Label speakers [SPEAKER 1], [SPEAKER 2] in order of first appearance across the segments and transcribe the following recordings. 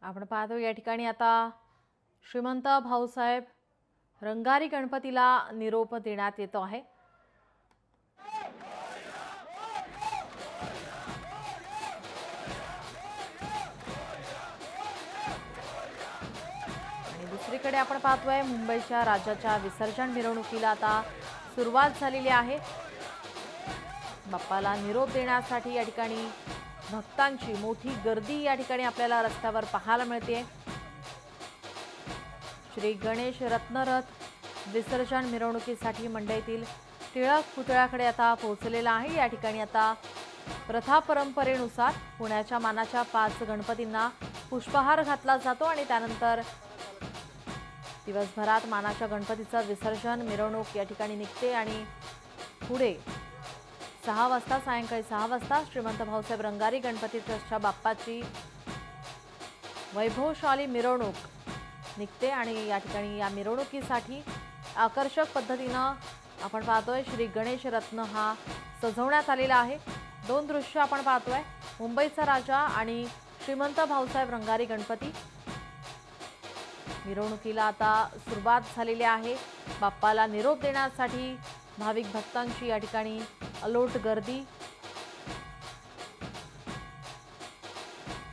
[SPEAKER 1] आपण पाहतो या ठिकाणी आता श्रीमंत भाऊसाहेब रंगारी गणपतीला निरोप देण्यात येतो आहे। आणि दुसरीकडे आपण पाहतोय मुंबईच्या राजाच्या विसर्जन मिरवणुकीला आता सुरुवात झालेली आहे। बाप्पाला निरोप देण्यासाठी या ठिकाणी भक्तांची मोठी गर्दी या ठिकाणी आपल्याला रस्त्यावर पाहायला मिळते। श्री गणेश रत्नरथ विसर्जन मिरवणुकीसाठी मंडईतील टिळक पुतळ्याकडे आता पोहोचलेला आहे। या ठिकाणी आता प्रथा परंपरेनुसार पुण्याच्या मानाच्या 5 गणपतींना पुष्पहार घातला जातो आणि त्यानंतर दिवसभरात मानाच्या गणपतीचं विसर्जन मिरवणूक या ठिकाणी निघते आणि पुढे 6 वाजता सायंकाळी 6 वाजता श्रीमंत भाऊसाहेब रंगारी गणपती ट्रस्टच्या बाप्पाची वैभवशाली मिरवणूक निघते आणि या ठिकाणी या मिरवणुकीसाठी आकर्षक पद्धतीनं आपण पाहतोय श्री गणेश रत्न हा सजवण्यात आलेला आहे। 2 दृश्य आपण पाहतोय, मुंबईचा राजा आणि श्रीमंत भाऊसाहेब रंगारी गणपती। मिरवणुकीला आता सुरुवात झालेली आहे। बाप्पाला निरोप देण्यासाठी भाविक भक्तांची या ठिकाणी अलोट गर्दी।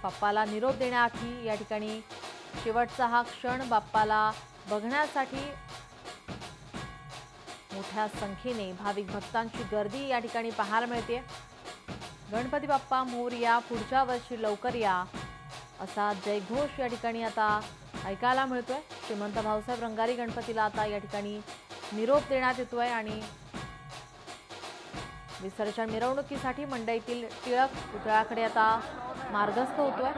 [SPEAKER 1] बाप्पाला निरोप देण्याआधी या ठिकाणी शेवटचा हा क्षण बाप्पाला बघण्यासाठी मोठ्या संख्येने भाविक भक्तांची गर्दी या ठिकाणी पाहायला मिळते। गणपती बाप्पा मोरया, पुढच्या वर्षी लवकर या असा जयघोष या ठिकाणी आता ऐकायला मिळतोय। श्रीमंत भाऊसाहेब रंगारी गणपतीला आता या ठिकाणी निरोप देण्यात येतोय आणि विसर्जन मिरवणुकीसाठी मंडईतील टिळक पुतळ्याकडे आता मार्गस्थ होतोय।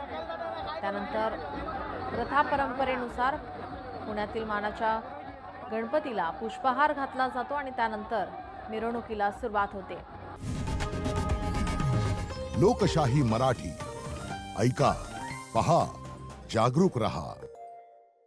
[SPEAKER 1] त्यानंतर प्रथा परंपरेनुसार पुण्यातील मानाच्या गणपतीला पुष्पहार घातला जातो आणि त्यानंतर मिरवणुकीला सुरुवात होते।
[SPEAKER 2] लोकशाही मराठी ऐका, पहा, जागरूक रहा।